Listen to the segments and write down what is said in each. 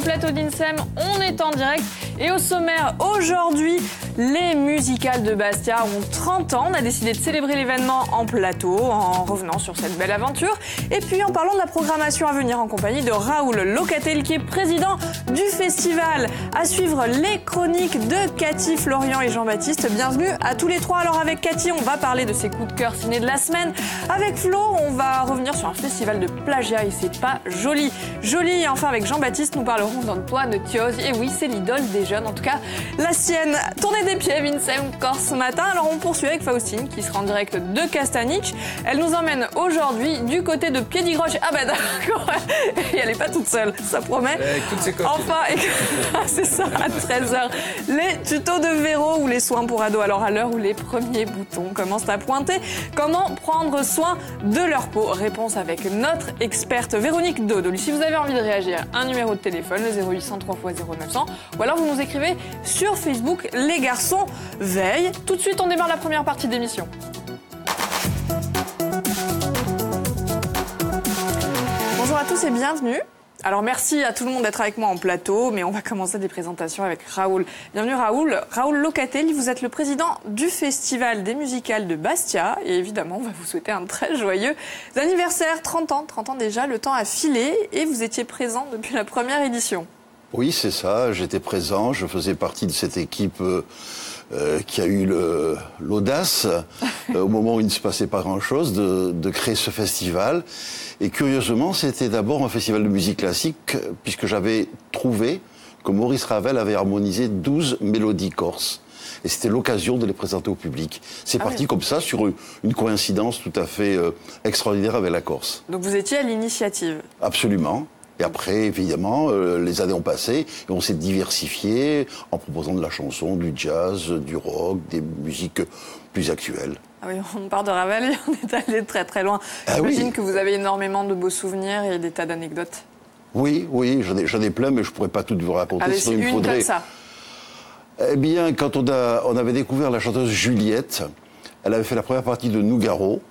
plateau d'INSEM, on est en direct. Et au sommaire, aujourd'hui, les musicales de Bastia ont 30 ans. On a décidé de célébrer l'événement en plateau, en revenant sur cette belle aventure. Et puis en parlant de la programmation à venir en compagnie de Raoul Locatelli, qui est président du festival. À suivre les chroniques de Cathy, Florian et Jean-Baptiste. Bienvenue à tous les trois. Alors avec Cathy, on va parler de ses coups de cœur ciné de la semaine. Avec Flo, on va revenir sur un festival de plagiat et c'est pas joli. Joli. Et enfin avec Jean-Baptiste, nous parlerons d'Antoine Thioz. Et oui, c'est l'idole des jeunes, en tout cas la sienne. Tournée des pieds, Vincem Corse ce matin. Alors on poursuit avec Faustine qui sera en direct de Castanic. Elle nous emmène aujourd'hui du côté de Piedigroche. Ah bah d'accord, et elle n'est pas toute seule, ça promet. Avec toutes ses copines. Enfin, c'est ça, à 13h. Les tutos de Véro ou les soins pour ados. Alors à l'heure où les premiers boutons commencent à pointer, comment prendre soin de leur peau? Réponse avec notre experte Véronique Dodoli. Si vous avez envie de réagir, un numéro de téléphone, le 0800 3 x 0900, ou alors vous nous écrivez sur Facebook. Les garçons veillent. Tout de suite, on démarre la première partie d'émission. Bonjour à tous et bienvenue. Alors merci à tout le monde d'être avec moi en plateau, mais on va commencer des présentations avec Raoul. Bienvenue Raoul. Raoul Locatelli, vous êtes le président du Festival des musicales de Bastia et évidemment on va vous souhaiter un très joyeux anniversaire, 30 ans déjà, le temps a filé et vous étiez présent depuis la première édition. Oui, c'est ça, j'étais présent, je faisais partie de cette équipe qui a eu l'audace, au moment où il ne se passait pas grand-chose, de créer ce festival. Et curieusement, c'était d'abord un festival de musique classique, puisque j'avais trouvé que Maurice Ravel avait harmonisé 12 mélodies corses. Et c'était l'occasion de les présenter au public. C'est parti comme ça, sur une coïncidence tout à fait extraordinaire avec la Corse. Donc vous étiez à l'initiative? Absolument. Et après, évidemment, les années ont passé et on s'est diversifié en proposant de la chanson, du jazz, du rock, des musiques plus actuelles. Ah oui, on part de Ravel et on est allé très très loin. J'imagine que vous avez énormément de beaux souvenirs et des tas d'anecdotes. Oui, j'en ai plein, mais je ne pourrais pas toutes vous raconter. Allez, sinon il me faudrait... comme ça. Eh bien, quand on avait découvert la chanteuse Juliette, elle avait fait la première partie de Nougaro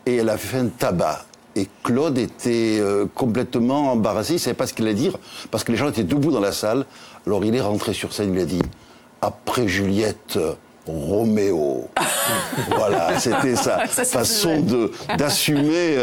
et elle avait fait un tabac. Et Claude était complètement embarrassé, il ne savait pas ce qu'il allait dire, parce que les gens étaient debout dans la salle. Alors il est rentré sur scène, il a dit « Après Juliette, Roméo ». Voilà, c'était sa façon d'assumer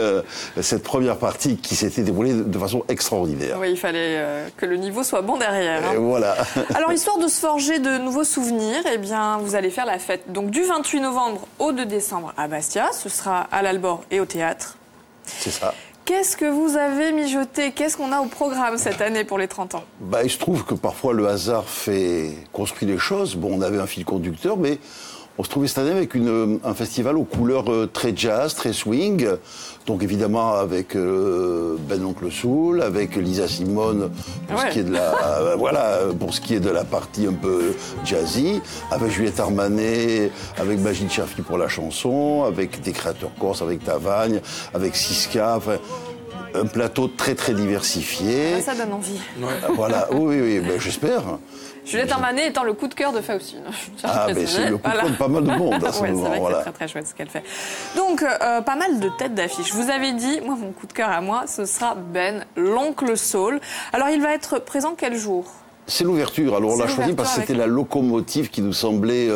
cette première partie qui s'était déroulée de façon extraordinaire. Oui, il fallait que le niveau soit bon derrière. Et voilà. Alors, histoire de se forger de nouveaux souvenirs, eh bien, vous allez faire la fête. Donc, du 28 novembre au 2 décembre à Bastia, ce sera à l'Albor et au théâtre. C'est ça. Qu'est-ce que vous avez mijoté? Qu'est-ce qu'on a au programme cette année pour les 30 ans? Il se trouve que parfois le hasard construit les choses. Bon, on avait un fil conducteur, mais on se trouvait cette année avec un festival aux couleurs très jazz, très swing. Donc évidemment avec Ben Oncle Soul, avec Lisa Simone pour ce qui est de la pour ce qui est de la partie un peu jazzy, avec Juliette Armanet, avec Majid Chafi pour la chanson, avec des créateurs corses, avec Tavagne, avec Siska, enfin un plateau très très diversifié. Ça donne envie. Voilà, oui, j'espère. Juliette Armanet étant le coup de cœur de Faustine. Mais c'est le coup de cœur de pas mal de monde à ce moment. C'est vrai que c'est très très chouette ce qu'elle fait. Donc, pas mal de têtes d'affiche. Vous avez dit, moi, mon coup de cœur à moi, ce sera Ben, l'oncle Saul. Alors, il va être présent quel jour? C'est l'ouverture. Alors, on l'a choisi parce que c'était la locomotive qui nous semblait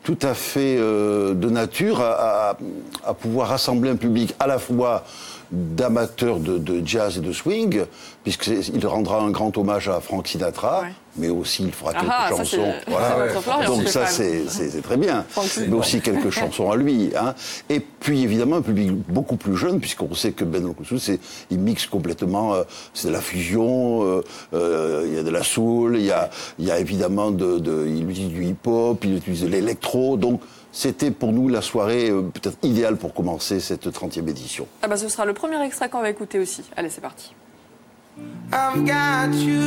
tout à fait de nature à pouvoir rassembler un public à la fois d'amateurs de jazz et de swing, puisqu'il rendra un grand hommage à Frank Sinatra, mais aussi il fera quelques chansons. Donc ça, c'est très bien. Mais aussi quelques chansons à lui. Hein. Et puis évidemment un public beaucoup plus jeune, puisqu'on sait que Ben Oncle Soul, il mixe complètement, c'est de la fusion, il y a de la soul, il y a évidemment il utilise du hip-hop, il utilise de l'électro, donc c'était pour nous la soirée peut-être idéale pour commencer cette 30e édition. Ce sera le premier extrait qu'on va écouter aussi. Allez, c'est parti. I've got you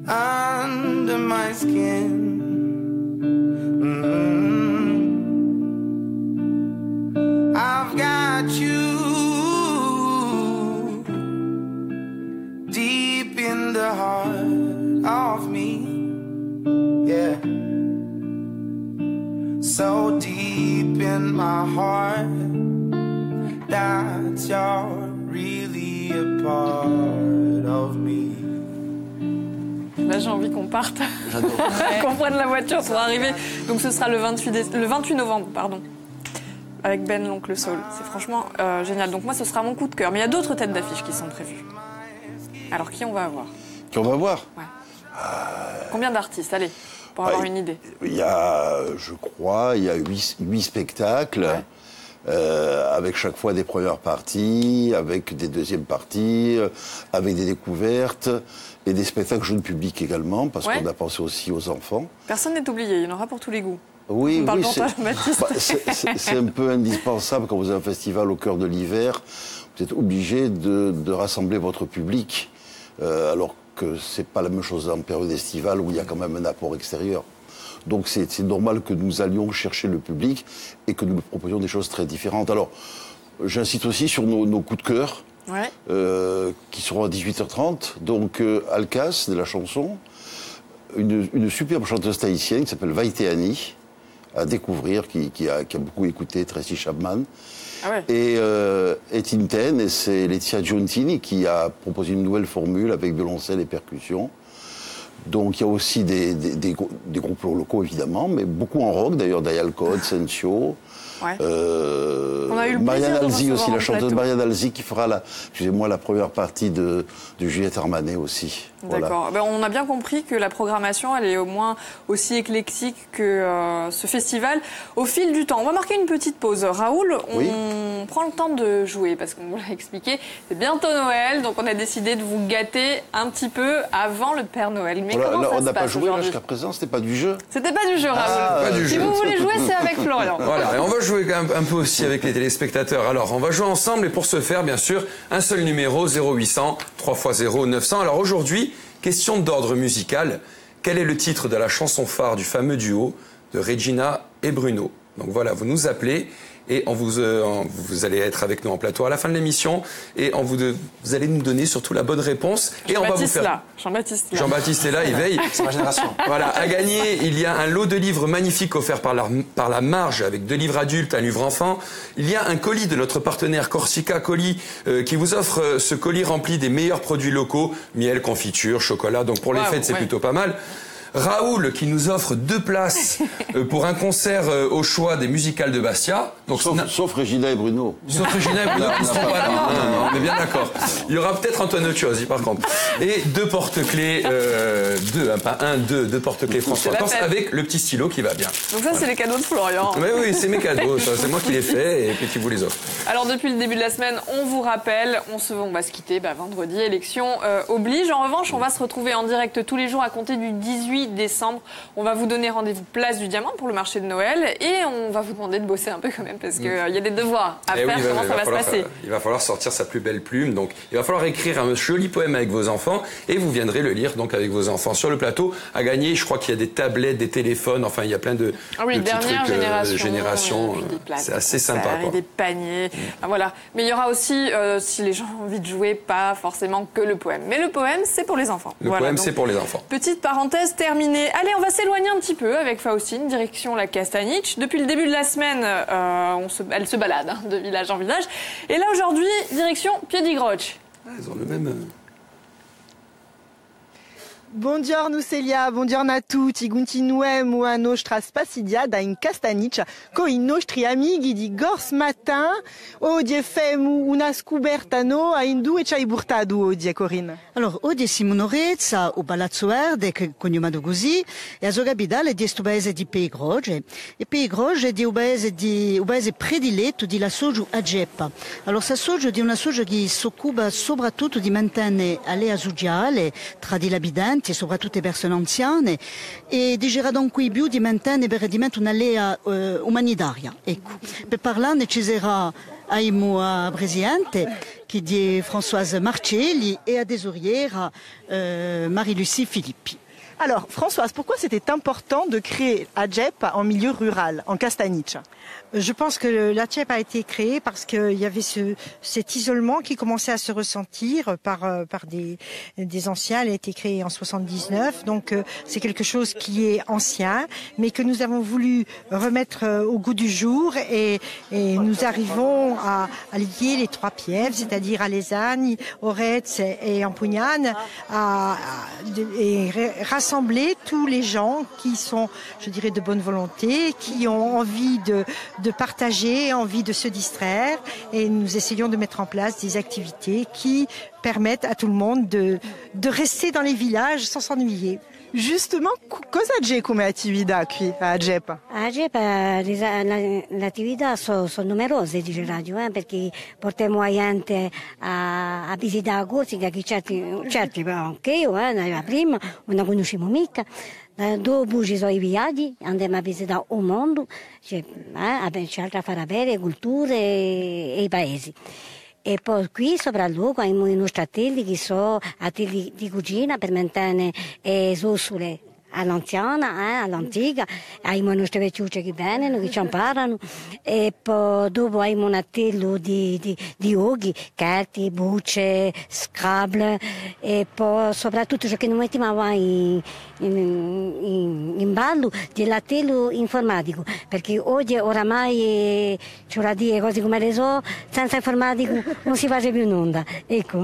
under my skin. I've got you deep in the heart of me. Yeah, so deep in my heart that you're really a Là, j'ai envie qu'on parte, qu'on prenne la voiture pour arriver. Donc, ce sera le 28 novembre, pardon, avec Ben, l'oncle Saul. C'est franchement génial. Donc, moi, ce sera mon coup de cœur. Mais il y a d'autres têtes d'affiche qui sont prévues. Alors, qui on va avoir? Qui on va voir? Ouais. Combien d'artistes? Allez, pour avoir une idée. Il y a, je crois, il y a 8 spectacles. Ouais. Avec chaque fois des premières parties, avec des deuxièmes parties, avec des découvertes et des spectacles jeunes publics également, parce qu'on a pensé aussi aux enfants. Personne n'est oublié, il y en aura pour tous les goûts. Oui, c'est un peu indispensable quand vous avez un festival au cœur de l'hiver. Vous êtes obligé de rassembler votre public, alors que c'est pas la même chose en période estivale où il y a quand même un apport extérieur. Donc c'est normal que nous allions chercher le public et que nous lui proposions des choses très différentes. Alors, j'incite aussi sur nos coups de cœur, qui seront à 18h30. Donc, Alkas, de la chanson, une superbe chanteuse tahitienne qui s'appelle Vaiteani, à découvrir, qui a beaucoup écouté Tracy Chapman. Ah ouais. Et Tinten, et c'est Laetitia Giuntini qui a proposé une nouvelle formule avec violoncelle et percussion. Donc il y a aussi des groupes locaux évidemment, mais beaucoup en rock d'ailleurs, Dial Code, Sensio. Ouais. Marianne Alzi aussi, la chanteuse Marianne Alzi qui fera la première partie de Juliette Armanet aussi. D'accord. Voilà. On a bien compris que la programmation, elle est au moins aussi éclectique que ce festival au fil du temps. On va marquer une petite pause. Raoul, on prend le temps de jouer parce qu'on vous l'a expliqué, c'est bientôt Noël, donc on a décidé de vous gâter un petit peu avant le Père Noël. Mais comment ça se passe? On n'a pas joué jusqu'à présent, c'était pas du jeu. C'était pas du jeu, Raoul. Si vous voulez jouer, c'est avec Florian. Voilà, et on va jouer un peu aussi avec les téléspectateurs. Alors, on va jouer ensemble et pour ce faire, bien sûr, un seul numéro, 0800 3x0 900. Alors aujourd'hui, question d'ordre musical. Quel est le titre de la chanson phare du fameux duo de Regina et Bruno? Donc voilà, vous nous appelez et vous allez être avec nous en plateau à la fin de l'émission et vous allez nous donner surtout la bonne réponse. Et on va vous faire... Jean-Baptiste est là, il veille. C'est ma génération. Voilà, à gagner, il y a un lot de livres magnifiques offerts par la Marge avec 2 livres adultes, un livre enfant. Il y a un colis de notre partenaire Corsica Colis qui vous offre ce colis rempli des meilleurs produits locaux, miel, confiture, chocolat. Donc pour les fêtes, c'est plutôt pas mal. Raoul qui nous offre 2 places pour un concert au choix des musicales de Bastia. Donc, sauf Regina et Bruno. Sauf Regina et Bruno qui ne seront pas là. Non, on est bien d'accord. Il y aura peut-être Antoine Chiosi par contre. Et 2 porte-clés, 2 porte-clés François Corse avec le petit stylo qui va bien. Donc ça, c'est les cadeaux de Florian. Mais oui, c'est mes cadeaux. C'est moi qui les fais et puis qui vous les offre. Alors depuis le début de la semaine, on vous rappelle, on va se quitter vendredi, élection oblige. En revanche, on va se retrouver en direct tous les jours à compter du 18 décembre. On va vous donner rendez-vous place du Diamant pour le marché de Noël et on va vous demander de bosser un peu quand même parce qu'il y a des devoirs à faire. Comment ça va se passer? Il va falloir sortir sa plus belle plume. Donc, il va falloir écrire un joli poème avec vos enfants et vous viendrez le lire donc avec vos enfants sur le plateau. À gagner, je crois qu'il y a des tablettes, des téléphones. Enfin, il y a plein de petits trucs génération. C'est assez sympa. Et des paniers. Voilà. Mais il y aura aussi, si les gens ont envie de jouer, pas forcément que le poème. Mais le poème, c'est pour les enfants. Le poème, c'est pour les enfants. Petite parenthèse terminée. Allez, on va s'éloigner un petit peu avec Faustine, direction la Castaniche. Depuis le début de la semaine, elle se balade de village en village. Et là, aujourd'hui, direction Piedigroce. Ils ont le même... Buongiorno Celia, buongiorno a tutti, continuiamo a nostra spaziata in Castanice con i nostri amici di Gors Matin. Oggi facciamo una scoperta a Indu e ci hai portato oggi, Corinne? Allora, oggi siamo in Orezza, o Palazzo Verde, che conosciamo così, e a sua capitale è questo paese di Piedigroce. E Piedigroce è un paese prediletto della soja a geppa. Allora, questa soja è una soja che si occupa soprattutto di mantenere l'area sociale tra gli abitanti e soprattutto le persone anziane e di girare dunque più di mantenere per un'alea umanitaria. Ecco, per parlarne ci sarà a Presidente che è Françoise Marcelli e a tesoriera Marie-Lucie Filippi. Alors, Françoise, pourquoi c'était important de créer Adjep en milieu rural, en Castaniche? Je pense que l'Adjep a été créé parce qu'il y avait cet isolement qui commençait à se ressentir par des anciens. Elle a été créée en 79, donc c'est quelque chose qui est ancien, mais que nous avons voulu remettre au goût du jour et nous arrivons à lier les trois pièves, c'est-à-dire à Lesagne, Oretz et Ampugnane, et rassembler tous les gens qui sont, je dirais, de bonne volonté, qui ont envie de partager, envie de se distraire, et nous essayons de mettre en place des activités qui permettent à tout le monde de rester dans les villages sans s'ennuyer. Justement, cosa c'è come attività qui a Adjep? A Adjep le attività sono numerose, dice il radio, perché portiamo gente a visitare la Corsica, che certi anche io, prima non la conoscevo mica. Dopo ci sono i viaggi, andiamo a visitare il mondo, c'è altro a fare avere, culture e i paesi. E poi qui soprattutto abbiamo i nostri attelli che sono attelli di cucina per mantenere sussule all'anziana, all'antica, abbiamo i nostri vecchiucci che vengono, che ci imparano, e poi dopo abbiamo un attello di oghi, carti, bucce, scrabble, e poi soprattutto ciò che noi mettiamo in ballo dell'attello informatico, perché oggi oramai c'è da dire cose come le so, senza informatico non si fa più nulla. Ecco,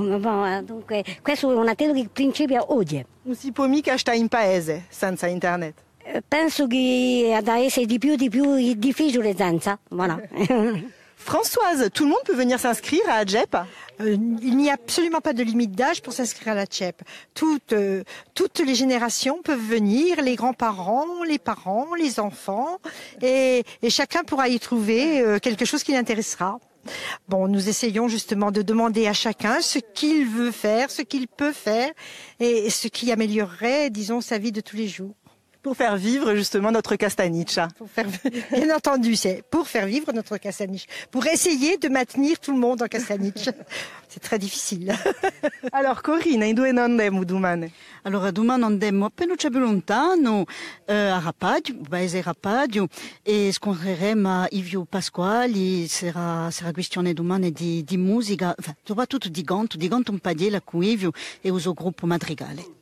dunque questo è un attello che principia oggi. Non si può mica stare in paese senza internet. Penso che ad essere di più difficile senza. Voilà. Françoise, tout le monde peut venir s'inscrire à Adjep? Il n'y a absolument pas de limite d'âge pour s'inscrire à l'Adjep. Toutes les générations peuvent venir, les grands-parents, les parents, les enfants, et chacun pourra y trouver quelque chose qui l'intéressera. Bon, nous essayons justement de demander à chacun ce qu'il veut faire, ce qu'il peut faire, et ce qui améliorerait, disons, sa vie de tous les jours. Pour faire vivre justement notre Castaniche. Bien entendu, c'est pour faire vivre notre Castaniche. Pour essayer de maintenir tout le monde en Castaniche. C'est très difficile. Alors Corina, in dove andremo domani? Allora domani andiamo appena c'è più lontano a Rapadio, paese Rapadio, e scontreremo Ivio Pasquali. Sarà questione domani di musica, soprattutto di canto un padiella con Ivio e uso gruppo Madrigale.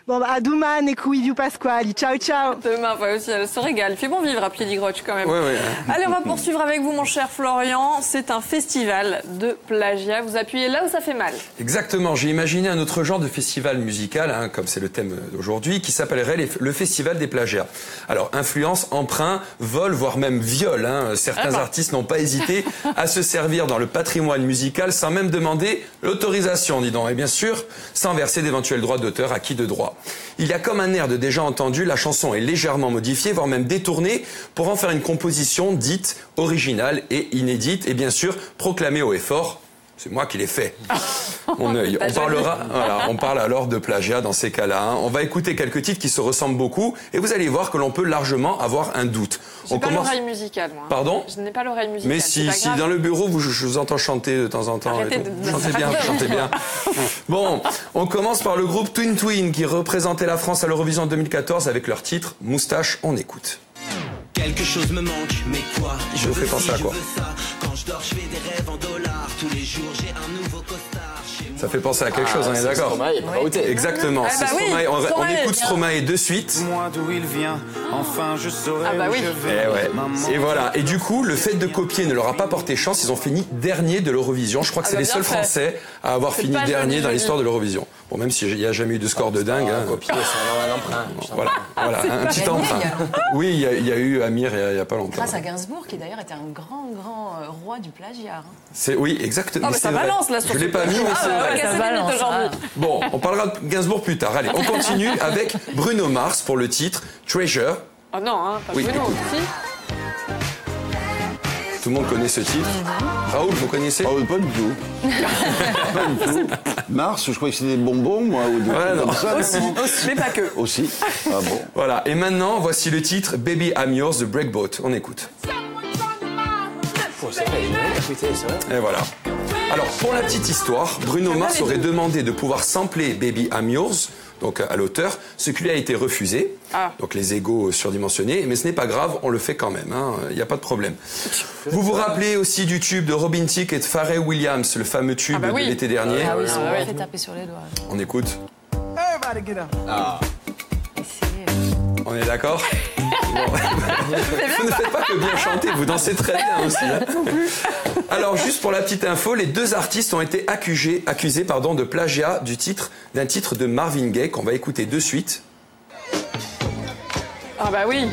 Bon, à demain, écoute, Ivio Pasquali. Ciao, ciao. Demain, aussi, elle se régale. Il fait bon vivre à Piedigrotte quand même. Ouais, ouais. Allez, on va poursuivre avec vous, mon cher Florian. C'est un festival de plagiat. Vous appuyez là où ça fait mal. Exactement. J'ai imaginé un autre genre de festival musical, comme c'est le thème d'aujourd'hui, qui s'appellerait le festival des plagiats. Alors, influence, emprunt, vol, voire même viol. Certains artistes n'ont pas hésité à se servir dans le patrimoine musical sans même demander l'autorisation, dis donc. Et bien sûr, sans verser d'éventuels droits d'auteur acquis de droit. Il y a comme un air de déjà entendu, la chanson est légèrement modifiée, voire même détournée, pour en faire une composition dite originale et inédite, et bien sûr proclamée haut et fort. C'est moi qui l'ai fait. Mon œil. On parle alors de plagiat dans ces cas-là. On va écouter quelques titres qui se ressemblent beaucoup et vous allez voir que l'on peut largement avoir un doute. Je n'ai pas l'oreille musicale, moi. Pardon? Je n'ai pas l'oreille musicale. Mais si dans le bureau, je vous entends chanter de temps en temps. Chantez bien. Bon, on commence par le groupe Twin Twin qui représentait la France à l'Eurovision 2014 avec leur titre Moustache, on écoute. Quelque chose me manque, mais quoi? Je vous fais penser à quoi? Quand je dors, je fais des rêves en dollars. Tous les jours, j'ai un nouveau costard chez moi. Ça fait penser à quelque chose, on est d'accord? Exactement, c'est Stromae. On écoute Stromae de suite. Moi d'où il vient, enfin je saurai où je vais. Et voilà. Et du coup, le fait de copier ne leur a pas porté chance. Ils ont fini dernier de l'Eurovision. Je crois que c'est les seuls Français à avoir fini dernier dans l'histoire de l'Eurovision. Bon, même s'il n'y a jamais eu de score de dingue. Copier, c'est un emprunt. Voilà, un petit emprunt. Oui, il y a eu Amir il n'y a pas longtemps. Grâce à Gainsbourg, qui d'ailleurs était un grand roi du plagiat. Oui, exactement. Ah, mais ça balance là sur Je ne l'ai pas mis, mais c'est vrai. Ça balance aujourd'hui. Bon, on parlera de Gainsbourg plus tard. Allez, on continue avec Bruno Mars pour le titre Treasure. Oh non, pas Bruno aussi. Tout le monde connaît ce titre. Raoul, vous connaissez? Pas du tout. Pas du tout. Mars, je croyais que c'était des bonbons, moi. Ou non. Ça, aussi, mais pas que. Aussi. Ah bon. Voilà, et maintenant, voici le titre Baby I'm Yours de Breakboat. On écoute. Et voilà. Alors, pour la petite histoire, Bruno Mars aurait demandé de pouvoir sampler Baby I'm Yours donc à l'auteur, ce qui lui a été refusé. Donc les égos surdimensionnés, mais ce n'est pas grave, on le fait quand même, il n'y a pas de problème. Vous vous rappelez aussi du tube de Robin Thicke et de Pharrell Williams, le fameux tube de l'été dernier. Ah oui, ça m'a fait taper sur les doigts. On écoute. On est d'accord? Vous ne faites pas que bien chanter, vous dansez très bien aussi. Alors, juste pour la petite info, les deux artistes ont été accusés de plagiat d'un titre de Marvin Gaye qu'on va écouter de suite. Ah bah oui.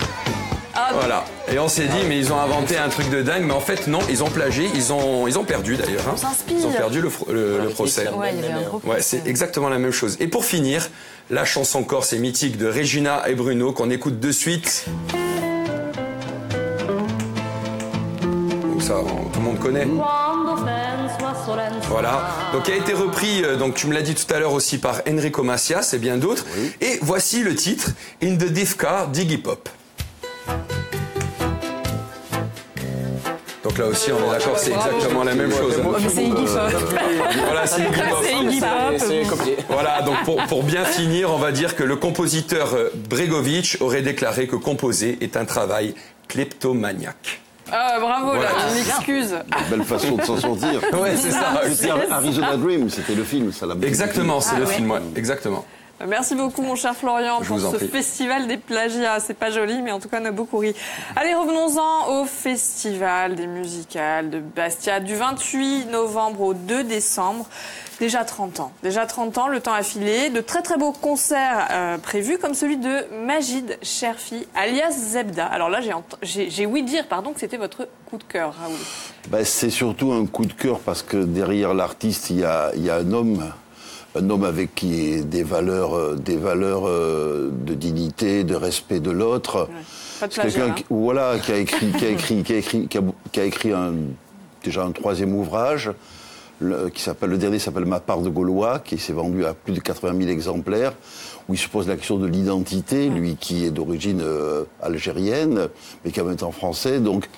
Voilà. Et on s'est dit, mais ils ont inventé un truc de dingue, mais en fait non, ils ont plagié, ils ont perdu d'ailleurs. On s'inspire. Ils ont perdu le procès. Ouais, il y avait un gros procès. Ouais, c'est exactement la même chose. Et pour finir, la chanson corse et mythique de Regina et Bruno qu'on écoute de suite. Donc ça, tout le monde connaît. Voilà. Donc qui a été repris, donc tu me l'as dit tout à l'heure aussi par Enrico Macias et bien d'autres. Oui. Et voici le titre In the Diff Car d'Iggy Pop. Donc là aussi, on est d'accord, c'est exactement la même chose. Mais c'est Iggy Pop. Voilà, c'est Iggy Pop. C'est copié. Voilà, donc pour bien finir, on va dire que le compositeur Bregovic aurait déclaré que composer est un travail kleptomaniaque. Ah, bravo, voilà. là, une excuse. Belle façon de s'en sortir. Ouais, c'est ça. Arizona Dream, c'était le film, ça l'a bien. Exactement, c'est le film, ouais, exactement. Merci beaucoup, mon cher Florian, pour ce festival des plagiats. C'est pas joli, mais en tout cas, on a beaucoup ri. Allez, revenons-en au festival des musicales de Bastia du 28 novembre au 2 décembre. Déjà 30 ans. Déjà 30 ans, le temps a filé. De très très beaux concerts prévus, comme celui de Majid Cherfi, alias Zebda. Alors là, j'ai ouï dire, pardon, que c'était votre coup de cœur, Raoul. Ben, c'est surtout un coup de cœur parce que derrière l'artiste, il y a un homme avec qui des valeurs de dignité, de respect de l'autre. Ouais. Pas de c'est plagiat, quelqu'un qui a écrit déjà un troisième ouvrage. Le dernier s'appelle Ma part de Gaulois, qui s'est vendu à plus de 80 000 exemplaires, où il se pose la question de l'identité, lui qui est d'origine algérienne, mais qui est en même temps français. Donc,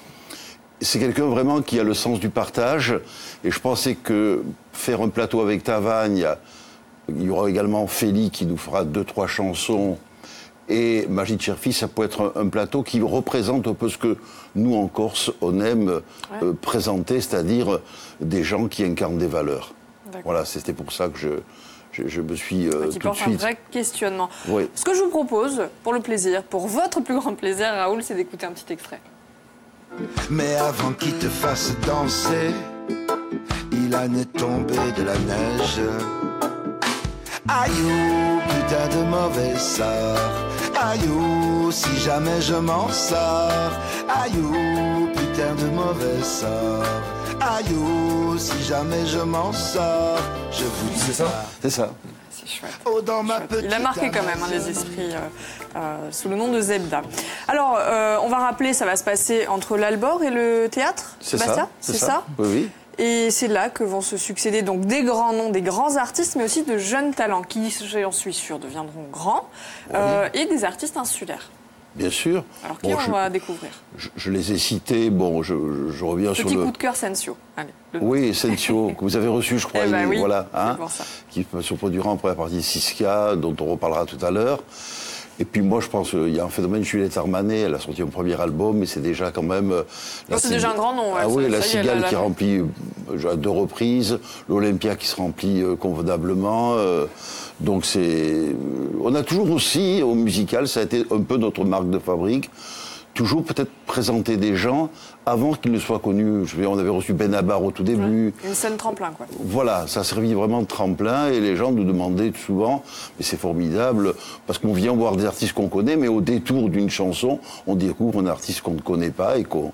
c'est quelqu'un vraiment qui a le sens du partage. Et je pensais que faire un plateau avec Tavagne, il y aura également Feli qui nous fera 2-3 chansons. Et Majid Cherfi, ça peut être un plateau qui représente un peu ce que nous, en Corse, on aime présenter, c'est-à-dire des gens qui incarnent des valeurs. Voilà, c'était pour ça que je me suis qui tout de suite... un vrai questionnement. Oui. Ce que je vous propose, pour le plaisir, pour votre plus grand plaisir, Raoul, c'est d'écouter un petit extrait. Mais avant qu'il te fasse danser, il en est tombé de la neige. Aïe, putain de mauvais sort. Aïe, si jamais je m'en sors. Aïe, putain de mauvais sort. Aïe, si jamais je m'en sors. Je vous dis c'est ça. C'est ça. C'est chouette. Oh, dans ma petite Il a marqué quand même les esprits sous le nom de Zebda. Alors, on va rappeler, ça va se passer entre l'Albor et le théâtre Bastia. C'est ça. Oui. Et c'est là que vont se succéder donc des grands noms, des grands artistes, mais aussi de jeunes talents qui, j'en suis sûre, deviendront grands, et des artistes insulaires. Bien sûr. Alors qui on va découvrir? Je les ai cités. Bon, je reviens sur le... Petit coup de cœur Sensio. Allez, oui, Sensio, que vous avez reçu, je crois. Oui, voilà, pour ça. Qui se produira en première partie de Siskia, dont on reparlera tout à l'heure. Et puis moi, je pense qu'il y a un phénomène, Juliette Armanet, elle a sorti un premier album, mais c'est déjà quand même... c'est déjà un grand nom. Ah oui, la Cigale qui remplit à 2 reprises, l'Olympia qui se remplit convenablement. Donc c'est... On a toujours aussi, au musical, ça a été un peu notre marque de fabrique, toujours peut-être présenter des gens avant qu'ils ne soient connus. On avait reçu Benabar au tout début. Une scène tremplin, quoi. Voilà, ça a servi vraiment de tremplin et les gens nous demandaient souvent, mais c'est formidable, parce qu'on vient voir des artistes qu'on connaît, mais au détour d'une chanson, on découvre un artiste qu'on ne connaît pas et qu'on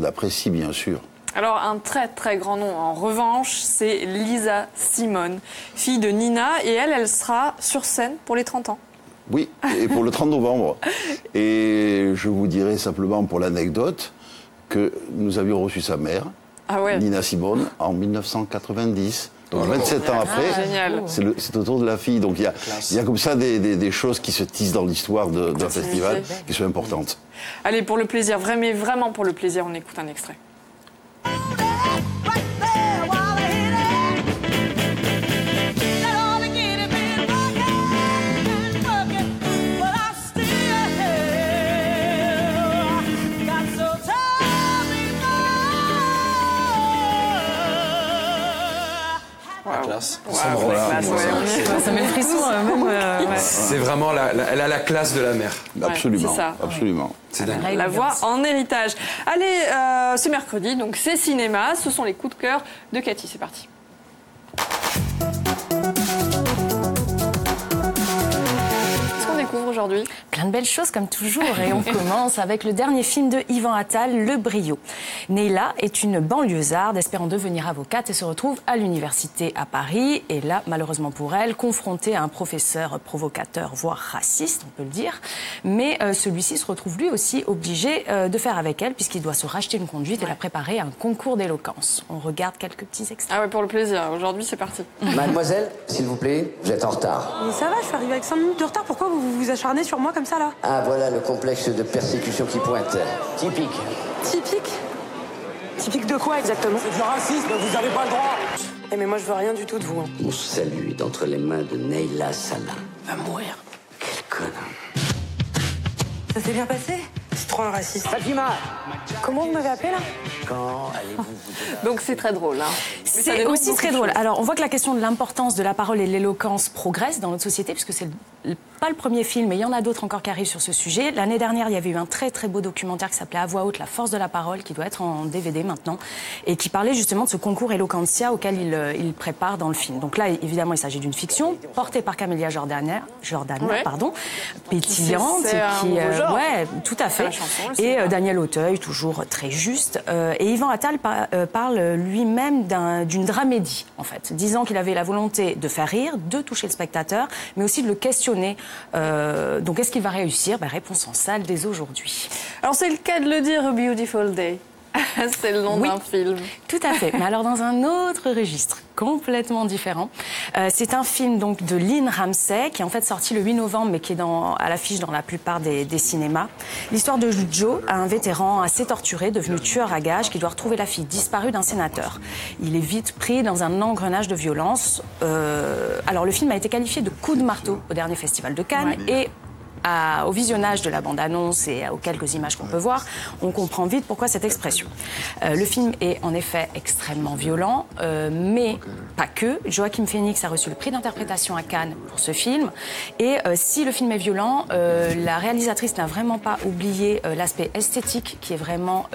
apprécie, bien sûr. Alors, un très très grand nom, en revanche, c'est Lisa Simone, fille de Nina, et elle sera sur scène pour les 30 ans. Oui, et pour le 30 novembre. Et je vous dirai simplement pour l'anecdote que nous avions reçu sa mère, Nina Simone, en 1990. Donc 27 ans après, c'est autour de la fille. Donc il y a comme ça des choses qui se tissent dans l'histoire d'un festival qui sont importantes. Allez, pour le plaisir, vraiment pour le plaisir, on écoute un extrait. classe. Wow, la classe, Ça met le frisson, même. C'est vraiment, elle a la classe de la mère. Absolument, c'est ça. absolument. C'est dingue. La voix en héritage. Allez, c'est mercredi, donc c'est cinéma. Ce sont les coups de cœur de Cathy. C'est parti. Aujourd'hui. Plein de belles choses comme toujours et on commence avec le dernier film de Yvan Attal, Le Brio. Neila est une banlieusarde espérant devenir avocate et se retrouve à l'université à Paris et là, malheureusement pour elle, confrontée à un professeur provocateur, voire raciste, on peut le dire. Mais celui-ci se retrouve lui aussi obligé de faire avec elle puisqu'il doit se racheter une conduite et la préparer à un concours d'éloquence. On regarde quelques petits extraits. Ah ouais, pour le plaisir. Aujourd'hui, c'est parti. Mademoiselle, s'il vous plaît, vous êtes en retard. Mais ça va, je suis arrivée avec 5 minutes de retard. Pourquoi vous vous acharnez sur moi comme ça, là? Ah, voilà le complexe de persécution qui pointe. Typique. Typique? Typique de quoi, exactement? C'est du racisme, vous n'avez pas le droit. Eh, mais moi, je veux rien du tout de vous. Hein. Mon salut est entre les mains de Neila Salah. Va mourir. Quel connard. Ça s'est bien passé? C'est trop un raciste. Fatima! Comment vous m'avez appelé, là? Quand allez-vous vous... Donc c'est très drôle. Hein. C'est aussi très drôle. Alors on voit que la question de l'importance de la parole et de l'éloquence progresse dans notre société, puisque c'est pas le premier film, mais il y en a d'autres encore qui arrivent sur ce sujet. L'année dernière, il y avait eu un très très beau documentaire qui s'appelait À voix haute, la force de la parole, qui doit être en DVD maintenant, et qui parlait justement de ce concours Eloquentia auquel il prépare dans le film. Donc là, évidemment, il s'agit d'une fiction portée par Camélia Jordana, pétillante, qui ouais, tout à fait. Et Daniel Auteuil, toujours très juste. Et Yvan Attal parle lui-même d'une dramédie, en fait, disant qu'il avait la volonté de faire rire, de toucher le spectateur, mais aussi de le questionner. Donc, est-ce qu'il va réussir? Réponse en salle dès aujourd'hui. Alors, c'est le cas de le dire, A Beautiful Day. C'est le nom d'un film. Tout à fait. Mais alors dans un autre registre complètement différent. C'est un film donc de Lynn Ramsay qui est en fait sorti le 8 novembre mais qui est à l'affiche dans la plupart des cinémas. L'histoire de Joe, un vétéran assez torturé devenu tueur à gages qui doit retrouver la fille disparue d'un sénateur. Il est vite pris dans un engrenage de violence. Alors le film a été qualifié de coup de marteau au dernier festival de Cannes et au visionnage de la bande-annonce et aux quelques images qu'on peut voir, on comprend vite pourquoi cette expression. Le film est en effet extrêmement violent, mais pas que. Joaquin Phoenix a reçu le prix d'interprétation à Cannes pour ce film. Et si le film est violent, la réalisatrice n'a vraiment pas oublié l'aspect esthétique qui est vraiment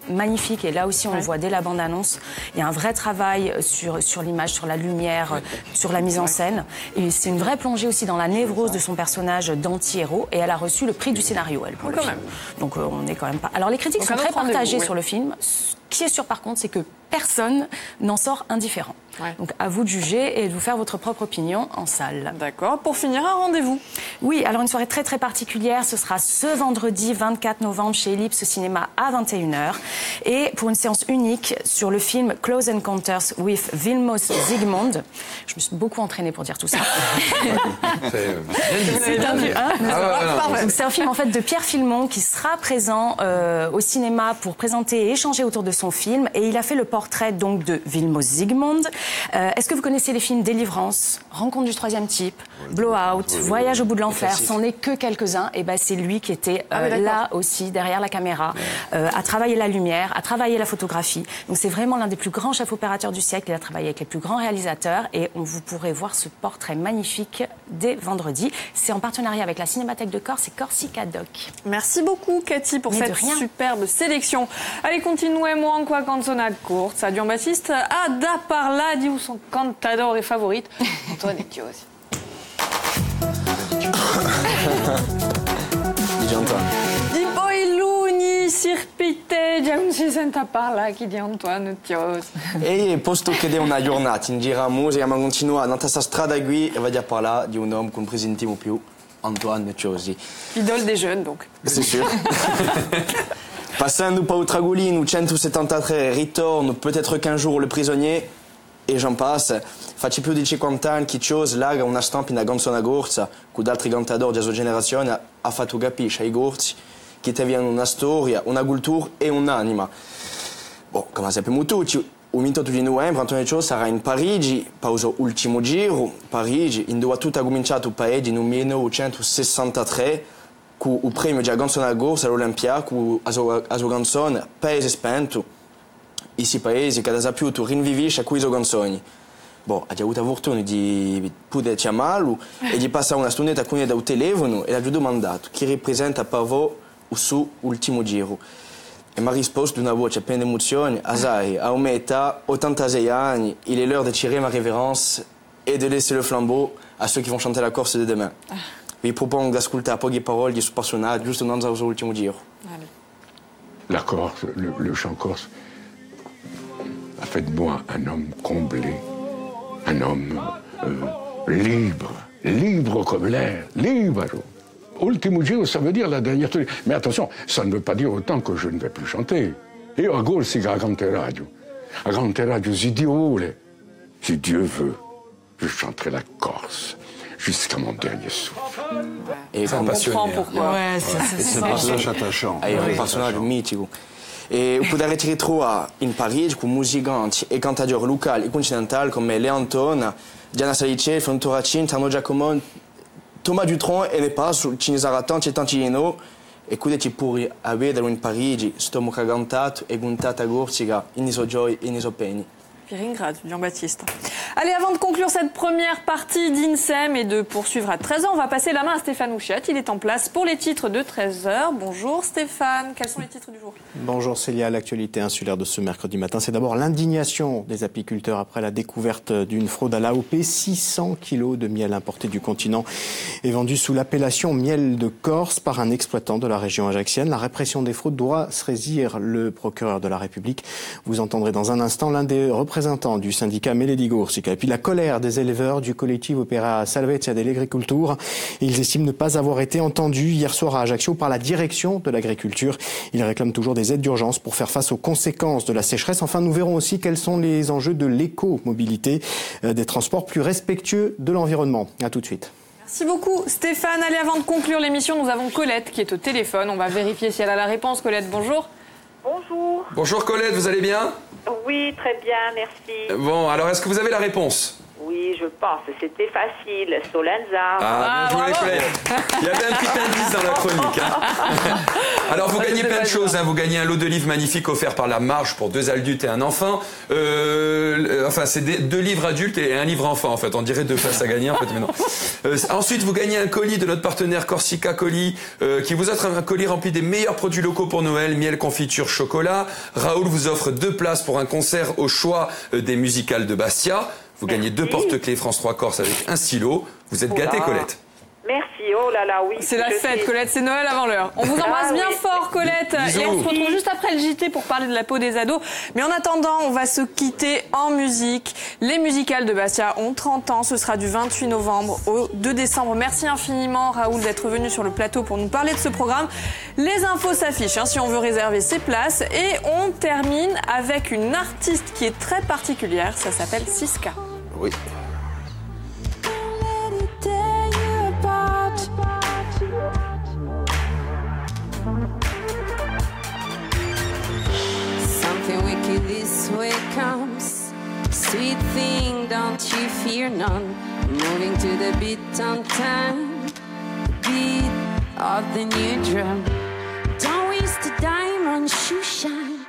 magnifique. Et là aussi, on le voit dès la bande-annonce. Il y a un vrai travail sur l'image, sur la lumière, sur la mise en scène. Et c'est une vraie plongée aussi dans la névrose de son personnage d'anti-héros. Et elle a reçu le prix du scénario, elle, pour le film. Donc on n'est quand même pas... Alors les critiques sont très partagées sur le film. Ce qui est sûr par contre, c'est que personne n'en sort indifférent. Donc à vous de juger et de vous faire votre propre opinion en salle. D'accord. Pour finir, un rendez-vous. Oui, alors une soirée très très particulière. Ce sera ce vendredi 24 novembre chez Ellipse Cinéma à 21h. Et pour une séance unique sur le film Close Encounters with Vilmos Zsigmond. Je me suis beaucoup entraînée pour dire tout ça. C'est un film en fait de Pierre Filmon qui sera présent au cinéma pour présenter et échanger autour de son film. Et il a fait le portrait donc de Vilmos Zsigmond. Est-ce que vous connaissez les films Délivrance, Rencontre du troisième type, Blowout, Voyage au bout de l'enfer? C'en est que quelques-uns. Et c'est lui qui était là aussi, derrière la caméra, à travailler la lumière, à travailler la photographie. Donc c'est vraiment l'un des plus grands chefs opérateurs du siècle. Il a travaillé avec les plus grands réalisateurs et vous pourrez voir ce portrait magnifique dès vendredi. C'est en partenariat avec la Cinémathèque de Corse et Corsica Doc. Merci beaucoup Cathy pour cette superbe sélection. Allez, continuemos en qua canzona corta di Giambattista a da parlare di un suo cantatore favorito, Antoine Chiosi. Dice Antoine. Di poi luni sirpitteggia, non si senta parlare chi di Antoine Chiosi. E posto che è una giornata in giro a musica, ma continua nella questa strada qui e va a parlare di un uomo che non presentiamo più, Antoine Chiosi. Idole des jeunes, donc. C'est sûr. Passando pa Utragolino, 173, ritorno, peut-être qu'un jour le prisonnier, e j'en passe. Facci più di 50 anni che Chiosi laga una stampa in canzone corsa, con altri cantatori della sua generazione ha fatto capire ai corsi che ti avevano una storia, una cultura e un'anima. Bon, come sappiamo tutti, il 28 di novembre Antonio Chiosi sarà in Parigi, per il suo ultimo giro, Parigi, in dove tutto ha cominciato il paese nel 1963, con il premio della canzone corsa all'Olimpia, con la sua canzone Paese spento, questi paesi che hanno saputo rinvivisce a queste canzoni. Boh, ha già avuto fortuna di poter chiamarlo e di passare una stundetta con lui dal telefono e l'ha già domandato chi rappresenta per voi il suo ultimo giro. E mi ha risposto di una voce piena di emozioni, Asai, a un'età, 86 anni, il est l'heure de tirer ma révérence et de laisser le flambeau à ceux qui vont chanter la Corse de demain. Vi propongo di ascoltare poche parole di suo personaggio, giusto dans il suo ultimo giro. La Corse, le chant corse, a fait de moi un homme comblé, un homme libre comme l'air, libre. Ultimo giro, ça veut dire la dernière tournée. Mais attention, ça ne veut pas dire autant que je ne vais plus chanter. Io a Corsica, a Grande Radio, si Dio vuole, si Dieu veut, je chanterai la Corse jusqu'à mon dernier souffle. E on comprend pourquoi. Ouais, c'est un personnage attachant. È un personaggio mitico. E potete ritrovare in Parigi con musicanti e cantatori locali e continentali come Leantone, Diana Salice, Fontoracin, Tano Giacomon, Thomas Dutronc e ne pas sul Cinesaratan c'è Tantino e quindi pure avere in Parigi sto che ha cantato e cantato a Corsica in iso gioia e in iso peni. Ringrat, Jean-Baptiste. Allez, avant de conclure cette première partie d'INSEM et de poursuivre à 13h, on va passer la main à Stéphane Houchette. Il est en place pour les titres de 13h. Bonjour Stéphane, quels sont les titres du jour? Bonjour Célia, l'actualité insulaire de ce mercredi matin, c'est d'abord l'indignation des apiculteurs après la découverte d'une fraude à l'AOP. 600 kilos de miel importé du continent est vendu sous l'appellation miel de Corse par un exploitant de la région ajaxienne. La répression des fraudes doit saisir le procureur de la République. Vous entendrez dans un instant l'un des représentants du syndicat Meledi Corsica. Et puis la colère des éleveurs du collectif Opera Salvezza dell'Agricoltura. Ils estiment ne pas avoir été entendus hier soir à Ajaccio par la direction de l'agriculture. Ils réclament toujours des aides d'urgence pour faire face aux conséquences de la sécheresse. Enfin, nous verrons aussi quels sont les enjeux de l'écomobilité, des transports plus respectueux de l'environnement. À tout de suite. Merci beaucoup Stéphane. Allez, avant de conclure l'émission, nous avons Colette qui est au téléphone. On va vérifier si elle a la réponse. Colette, bonjour. Bonjour. Bonjour Colette, vous allez bien? Oui, très bien, merci. Bon, alors est-ce que vous avez la réponse? Oui, je pense. C'était facile. Solenza. Ah, bien joué, Colette. Il y avait un petit indice dans la chronique. Hein. Alors, vous gagnez plein de choses. Hein. Vous gagnez un lot de livres magnifiques offert par la Marge pour 2 adultes et un enfant. Enfin, c'est 2 livres adultes et un livre enfant, en fait. On dirait 2 places à gagner, en fait, mais non. Ensuite, vous gagnez un colis de notre partenaire Corsica Colis, qui vous offre un colis rempli des meilleurs produits locaux pour Noël, miel, confiture, chocolat. Raoul vous offre 2 places pour un concert au choix des musicales de Bastia. Vous gagnez 2 porte-clés France 3 Corse avec un stylo. Vous êtes gâtés, Colette. Merci, oh là là, oui. C'est la fête, Colette, c'est Noël avant l'heure. On vous embrasse bien fort, Colette. Bisous. Et on se retrouve juste après le JT pour parler de la peau des ados. Mais en attendant, on va se quitter en musique. Les musicales de Bastia ont 30 ans. Ce sera du 28 novembre au 2 décembre. Merci infiniment, Raoul, d'être venu sur le plateau pour nous parler de ce programme. Les infos s'affichent si on veut réserver ses places. Et on termine avec une artiste qui est très particulière. Ça s'appelle Siska. Oui. Something wicked this way comes. Sweet thing, don't you fear none. Moving to the beat on time. The beat of the new drum. Don't waste a dime on shoe shine.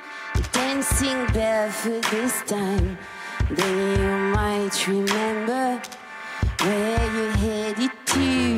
Dancing barefoot this time. Then you might remember where you headed to.